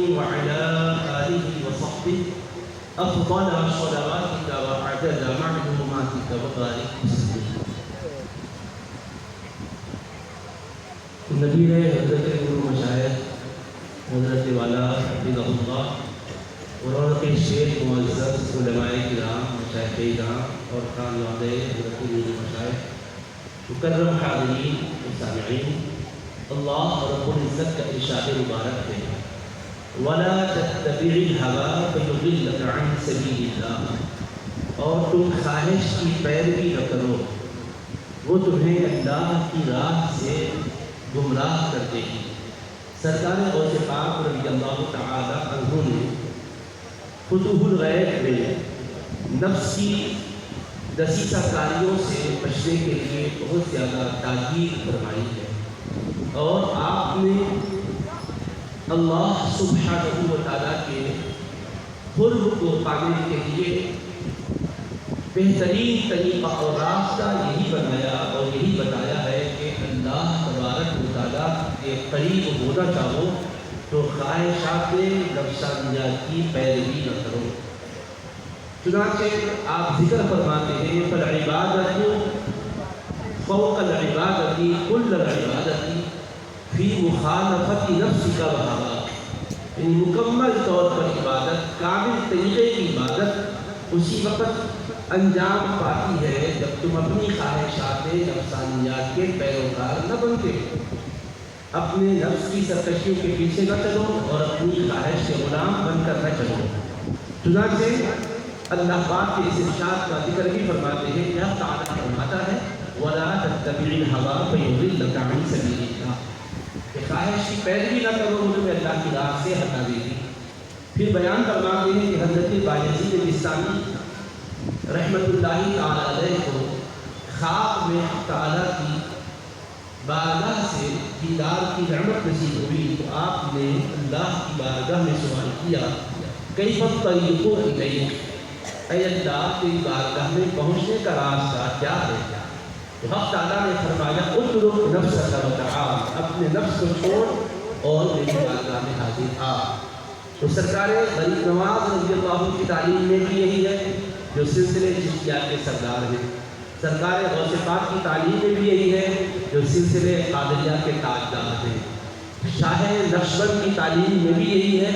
وعلى آله وصحبه أفضل صلواتك وعدد معلوماتك وبارك وسلم. نبی ہے حضرت گرو مشائخ حضرت والا حفظہ اللہ اور ان کے شیخ معزز علماء کرام مشائخ کرام اور خاندان حضرت گرو مشائخ مکرم حاضرین و سامعین، اللہ رب العزت کا ارشاد مبارک ہے وَلَا تَتَّبِعِ الْهَوَىٰ فَيُضِلَّكَ عَنْ سَبِيلِ اللَّهِ، اور تم خواہش کی پیروی نہ کرو، وہ تمہیں اللہ کی راہ سے گمراہ کر دے گی. سرکار غوث پاک رضی اللہ تعالی عنہ نے فتوح الغیب میں نفس کی دسیسہ کاریوں سے بچنے کے لیے بہت زیادہ تاکید فرمائی ہے، اور آپ نے اللہ سبحانہ و تعالیٰ کے قرب کو پانے کے لیے بہترین طریقہ اور راستہ یہی بنایا اور یہی بتایا ہے کہ اللہ تبارک و تعالیٰ کے قریب ہونا چاہو تو خواہشات نفسانیات کی پیروی نہ کرو. چنانچہ آپ ذکر فرماتے ہیں فالعبادت فوق العبادت کل العبادت فی مخالفت نفسک و ہواک، یعنی مکمل طور پر عبادت، کامل طریقے کی عبادت اسی وقت انجام پاتی ہے جب تم اپنی خواہشات نفسانیات کے پیروکار نہ بنتے، اپنے نفس کی سرکشیوں کے پیچھے نہ چلو اور اپنی خواہش کے غلام بن کر نہ چلو. چنانچہ اللہ پاک کے اس ارشاد کا ذکر بھی فرماتے ہیں کہ اللہ تعالیٰ فرماتا ہے وَلَا تَتَّبِعِ الْهَوَىٰ فَيُضِلَّكَ عَنْ سَبِيلِ اللَّهِ، کہ خواہش کی پیروی نہ کرو وہ تمہیں اللہ کی راہ سے ہٹا دے گی. پھر بیان فرماتے ہیں کہ حضرت بایزید بستامی رحمۃ اللہ تعالیٰ علیہ کو خواب میں تعالیٰ کی بارگاہ سے دیدار کی نعمت نصیب ہوئی تو آپ نے اللہ کی بارگاہ میں سوال کیا کیف الطریق الیک، اے اللہ تیری بارگاہ میں پہنچنے کا راستہ کیا ہے؟ تو حق تعالیٰ نے فرمایا اترک نفسک وتعال، اپنے نفس کو چھوڑ اور میری بارگاہ میں حاضر آ. تو سرکار غریب نواز رضی اللہ کی تعلیم میں بھی یہی ہے جو سلسلے چشتیات کے سردار ہیں. سرکار غوث پاک کی تعلیم میں بھی یہی ہے جو سلسلے قادریہ کے تاجدار ہیں. شاہ نقشبند کی تعلیم میں بھی یہی ہے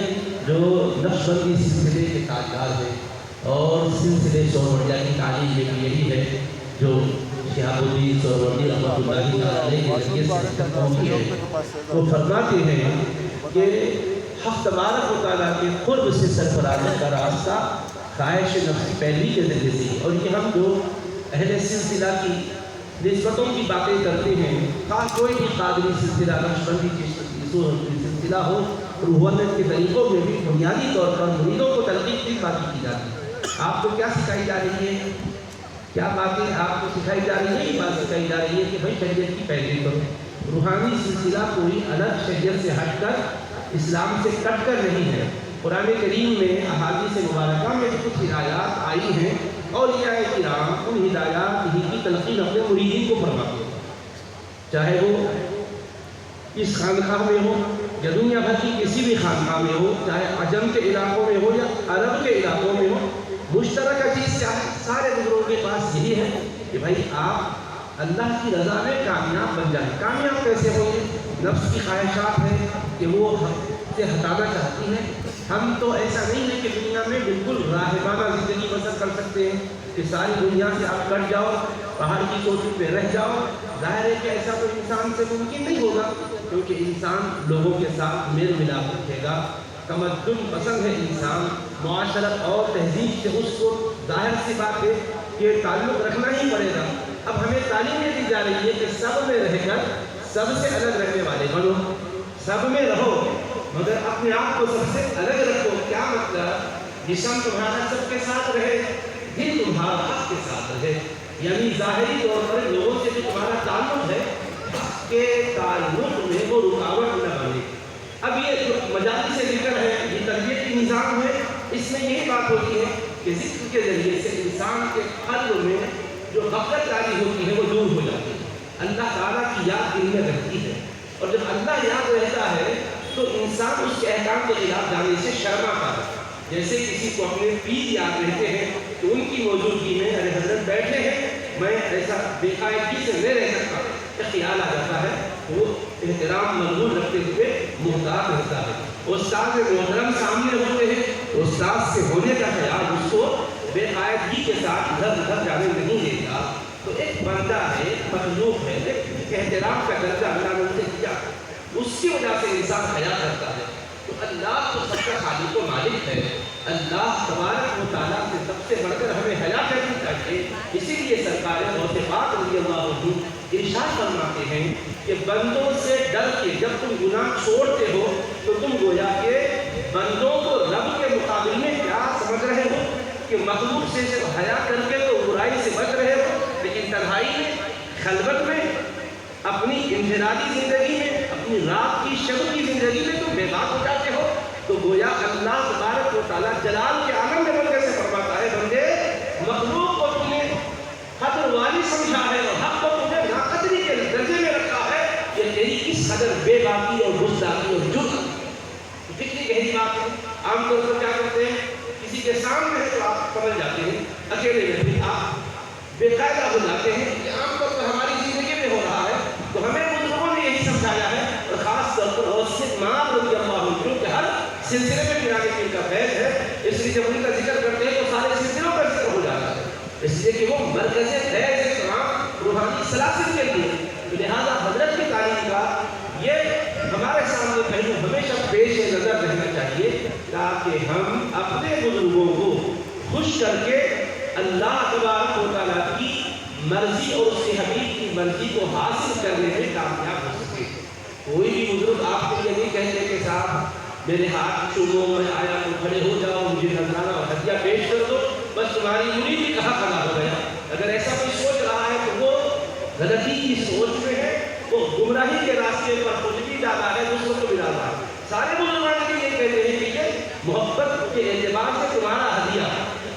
جو نقشبندی سلسلے کے تاجدار ہیں، اور سلسلے سہروردیہ کی تعلیم میں بھی یہی ہے جو شہاب الدین سہروردی رحمۃ اللہ علیہ کے ذریعے سے پہنچی ہے. تو فرماتے ہیں کہ حق تبارک و تعالیٰ کے قرب سے سرفرازی کا راستہ خواہش نفس پیروی کے ذریعے سے، اور یہ ہم جو اہل سلسلہ کی نسبتوں کی باتیں کرتے ہیں، خاص کوئی بھی قادری سلسلہ نقشبندی سلسلہ ہو، روحانیت کے طریقوں میں بھی بنیادی طور پر مریدوں کو تلقین کی باتیں کی جاتی ہے. آپ کو کیا سکھائی جا رہی ہے؟ کیا باتیں آپ کو سکھائی جا رہی ہے؟ یہ بات سکھائی جا رہی ہے کہ بھائی شریعت کی پیروی کرو. روحانی سلسلہ کوئی الگ شریعت سے ہٹ کر اسلام سے کٹ کر نہیں ہے. قرآن کریم میں احادیث مبارکہ میں جو کچھ ہدایات آئی ہیں اولیاء کرام ان ہدایات ہی کی تلقین اپنے مریدین کو فرماتے ہیں، چاہے وہ اس خانقاہ میں ہو یا دنیا بھر کی کسی بھی خانقاہ میں ہو، چاہے عجم کے علاقوں میں ہو یا عرب کے علاقوں میں ہو. مشترکہ چیز کیا ہے؟ سارے بزرگوں کے پاس یہی ہے کہ بھائی آپ اللہ کی رضا میں کامیاب بن جائیں. کامیاب کیسے ہوں گے؟ نفس کی خواہشات ہیں کہ وہ حق سے ہٹانا چاہتی ہیں. ہم تو ایسا نہیں ہے کہ دنیا میں بالکل راہبانہ زندگی بسر کر سکتے ہیں کہ ساری دنیا سے آپ کٹ جاؤ، پہاڑ کی چوٹی پہ رہ جاؤ. ظاہر ہے کہ ایسا تو انسان سے ممکن نہیں ہوگا، کیونکہ انسان لوگوں کے ساتھ میل ملاپ رکھے گا. تمدن پسند ہے انسان، معاشرت اور تہذیب سے اس کو ظاہر سی بات ہے کہ تعلق رکھنا ہی پڑے گا. اب ہمیں تعلیم یہ دی جا رہی ہے کہ سب میں رہ کر سب سے الگ رہنے والے بنو. سب میں رہو مگر اپنے آپ کو سب سے الگ رکھو. کیا مطلب؟ جسم تمہارا سب کے ساتھ رہے، دل تمہارا حق کے ساتھ رہے، یعنی ظاہری طور پر لوگوں سے جو تمہارا تعلق ہے حق کے تعلق میں وہ رکاوٹ نہ بنے. اب یہ جو مجالی سے ذکر ہے، یہ تربیت کی نظام ہے، اس میں یہی بات ہوتی ہے کہ ذکر کے ذریعے سے انسان کے قلب میں جو غفلت تاری ہوتی ہے وہ دور ہو جاتی ہے. اللہ تعالیٰ کی یاد دل میں رہتی ہے، اور جب اللہ یاد رہتا ہے تو انسان اس کے احکام کے خلاف جانے سے شرماتا ہے. جیسے کسی کو اپنے پیر یاد رہتے ہیں تو ان کی موجودگی میں ارے حضرت بیٹھے ہیں میں ایسا بے قاعدگی سے نہیں رہ سکتا کا خیال آ جاتا ہے. وہ احترام مقبول رکھتے ہوئے محتاط رہتا ہے. استاد محترم سامنے ہوتے ہیں تو استاد سے ہونے کا خیال اس کو بے قاعدگی کے ساتھ ادھر ادھر جانے نہیں دیتا. تو ایک بندہ ہے، مخلوق ہے، ایک احترام کا درجہ اللہ نے اسے دیا، اس کی وجہ سے انسان حیا کرتا ہے. تو اللہ تو سب کا خالق و مالک ہے. اللہ تبارک و تعالیٰ سے سب سے بڑھ کر ہمیں حیا کرنی چاہیے. اسی لیے سرکار غوث پاک رضی اللہ عنہ ارشاد فرماتے ہیں کہ بندوں سے ڈر کے جب تم گناہ چھوڑتے ہو تو تم گویا کہ بندوں کو رب کے مقابل میں کیا سمجھ رہے ہو کہ مخلوق سے صرف حیا کر کے تو برائی سے بچ رہے ہو، لیکن تنہائی میں، خلوت میں، اپنی انفرادی زندگی میں، اپنی رات کی شب کی زندگی میں تم بے بات ہو جاتے ہو. تو گویا اللہ تبارک و تعالیٰ جلال کے عالم میں بندے سے فرماتا ہے بندے مخلوق کو تم نے قدر والی سمجھا ہے اور حق کو تم نے ناقدری کے درجے میں رکھا ہے. یہ تیری کس قدر بے باکی اور گستاخی اور جرم. کتنی گہری بات ہے. عام طور پر کیا کرتے ہیں کسی کے سامنے ہے تو آپ سمجھ جاتے ہیں، اکیلے میں بھی آپ بے قاعدہ ہو جاتے ہیں. یہ عام طور پر ہماری زندگی میں ہو رہا ہے. تو ہمیں ان لوگوں نے یہی سمجھایا ہے اور خاص طور پر غوث پاک رضی اللہ عنہ کہ ہر سلسلے میں پیرانے پیر کا فیض ہے، اس لیے جب ان کا ذکر کرتے ہیں تو سارے سلسلوں کا ذکر ہو جاتا ہے، اس لیے کہ وہ مرکز فیض تمام روحانی سلاسل کے لیے. لہذا حضرت کی تعلیم کا یہ ہمارے سامنے پہلو ہمیشہ پیش نظر رہنا چاہیے تاکہ ہم اپنے بزرگوں کو خوش کر کے اللہ تبارک و تعالیٰ کی مرضی اور اس کے حبیب کی مرضی کو حاصل کرنے میں کامیاب ہو سکے. کوئی بھی بزرگ آپ کو یہ نہیں کہتے کہ صاحب میرے ہاتھ چومو، میں آیا تو کھڑے ہو جاؤ، مجھے نذرانہ اور ہدیہ پیش کر دو، بس تمہاری مریدی کہاں کھڑا ہو گیا. اگر ایسا کوئی سوچ رہا ہے تو وہ غلطی کی سوچ میں ہے، وہ گمراہی کے راستے پر خود بھی ڈالا ہے، دوسروں کو بھی ڈالا ہے. سارے بزرگان بھی یہ کہتے ہیں کہ یہ محبت کے اعتبار سے تمہارا ہدیہ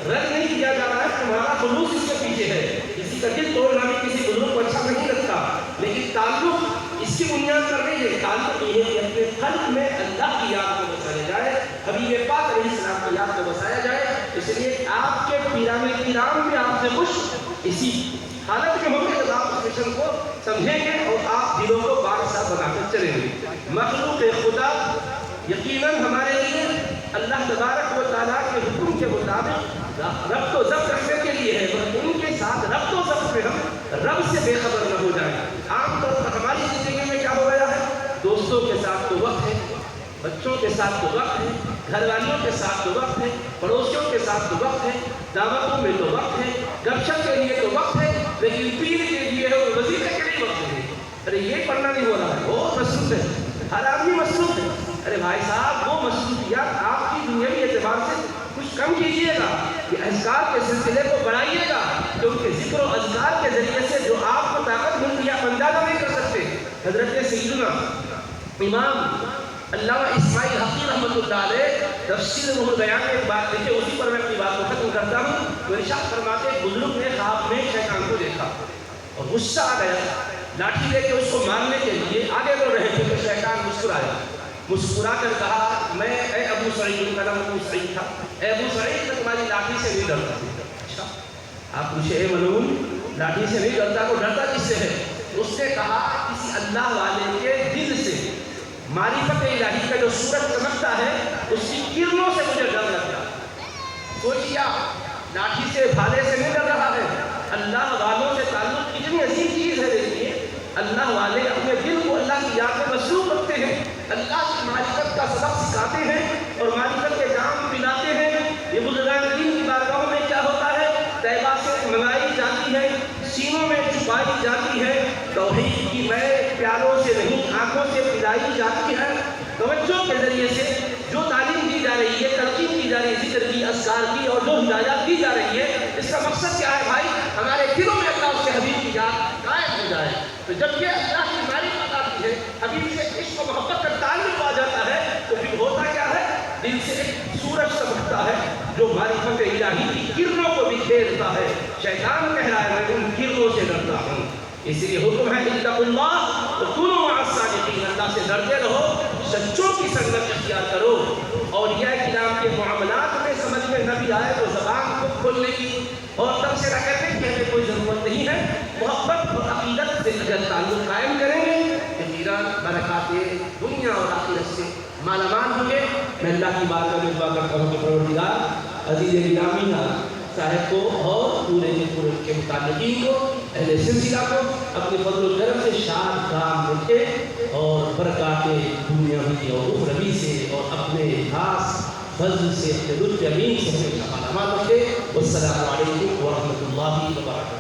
رد نہیں کیا جا رہا ہے، تمہارا خلوص اس کے پیچھے ہے. کسی کا دل توڑنا بھی کسی بزرگ کو اچھا نہیں لگتا، لیکن تعلق اس کی بنیاد پر نہیں ہے. تعلق یہ ہے کہ اپنے قلب میں اللہ کی یاد کو بسایا جائے، حبیب پاک علیہ السلام کی یاد کو بسایا جائے. اس لیے آپ کے پیران کرام بھی آپ سے خوش اسی حالت میں ہوں گے جب آپ اس مشن کو سمجھیں گے اور آپ دلوں کو بادشاہ بنا کر چلیں گے. مخلوق خدا یقیناً ہمارے لیے اللہ تبارک و تعالیٰ کے حکم کے مطابق ربط و ضبط رکھنے کے لیے ہے، اور ان کے ساتھ ربط و ضبط میں ہم رب سے بے خبر نہ ہو جائیں. عام طور پر ہماری زندگی میں کیا ہو گیا ہے، دوستوں کے ساتھ تو وقت ہے، بچوں کے ساتھ تو وقت ہے، گھر والوں کے ساتھ تو وقت ہے، پڑوسیوں کے ساتھ تو وقت ہے، دعوتوں میں تو وقت ہے، گپ شپ کے لیے تو وقت ہے، لیکن پیر کے لیے اور وظیفے کے لیے وقت نہیں. ارے یہ پڑھنا نہیں ہو رہا ہے، بہت مصروف ہے، ہر آدمی مصروف ہے. ارے بھائی صاحب وہ مصروفیات آپ کی دنیاوی اعتبار سے کچھ کم کیجیے گا، یہ اذکار کے سلسلے کو بڑھائیے گا، کیونکہ ذکر و اذکار کے ذریعے سے جو آپ کو طاقت ملتی ہے آپ اندازہ نہیں کر سکتے. حضرت سیدنا امام علامہ اسماعیل حقی رحمۃ اللہ علیہ تفسیر روح البیان میں ایک بات لکھے، اسی پر میں اپنی بات کو ختم کرتا ہوں. وہ ارشاد فرماتے ہیں بزرگ نے خواب میں شیطان کو دیکھا اور غصہ آ گیا، لاٹھی لے کے اس کو مارنے کے لیے آگے بڑھ رہے تھے تو شیطان مسکرایا، مسکرا کر کہا میں اے ابو سعید، ان کا نام ابو سعید تھا، اے ابو سعید میں تمہاری لاٹھی سے نہیں ڈرتا. اچھا آپ پوچھے اے ملعون لاٹھی سے نہیں ڈرتا تو ڈرتا کس سے ہے؟ اس نے کہا کسی اللہ والے کے دل سے معرفت الہی کا جو سورج چمکتا ہے اس کی کرنوں سے مجھے ڈر لگتا. سوچیا لاٹھی سے بھالے سے نہیں ڈر رہا ہے، اللہ والوں سے تعلق کتنی عظیم چیز ہے. دیکھیے اللہ والے اپنے دل کو اللہ کی یاد میں مصروف رکھتے ہیں، اللہ کی معرفت کا سبق سکھاتے ہیں اور معرفت کے جام پلاتے ہیں. یہ بزرگان دین کی بارگاہوں میں کیا ہوتا ہے، طیبہ سے منگائی جاتی ہے، سینوں میں چھپائی جاتی ہے، توحید کی میں پیالوں سے نہیں آنکھوں سے پلائی جاتی ہے. توجہ کے ذریعے سے جو تعلیم دی جا رہی ہے، ترغیب دی جا رہی ہے ذکر کی، اذکار کی، اور جو ہدایات دی جا رہی ہے، اس کا مقصد کیا ہے بھائی، ہمارے دلوں میں اللہ اس کے حبیب کی یاد قائم ہو جائے. تو جب یہ اللہ کی معرفت آتی ہے، حبیب سے عشق و محبت کا تعلق آ جاتا ہے، تو پھر ہوتا کیا ہے، دل سے ایک سورج چمکتا ہے جو معرفت الہی کی کرنوں کو بھی کھیلتا ہے. شیطان کہہ رہا ہے میں ان کرنوں سے ڈرتا ہوں. اس لیے حکم ہے اتقوا اللہ وکونوا مع الصادقین، اللہ سے ڈرتے رہو، سچوں کی کیا کرو. اولیاء کرام کے معاملات میں سمجھ میں نہ بھی آئے تو زبان کو کھولنے کی اور تبصرہ کرنے کی ہمیں کوئی ضرورت نہیں ہے. محبت اور عقیدت سے اگر تعلق قائم کریں گے تو ایران برکات دنیا اور آخرت سے مالا مال ہوں گے. میں اللہ کی بات میں دعا کرتا ہوں کہ پروردگار عزیز گرامی صاحب کو اور پورے کے متعلقین کو اہل سلسلہ کو اپنے فضل و کرم سے شاد کام رکھے اور برکات دنیاوی اور اخروی سے اور اپنے خاص فضل سے اپنے لطف امین سے ہمیں مالا مال رکھے. والسلام علیکم ورحمۃ اللہ وبرکاتہ.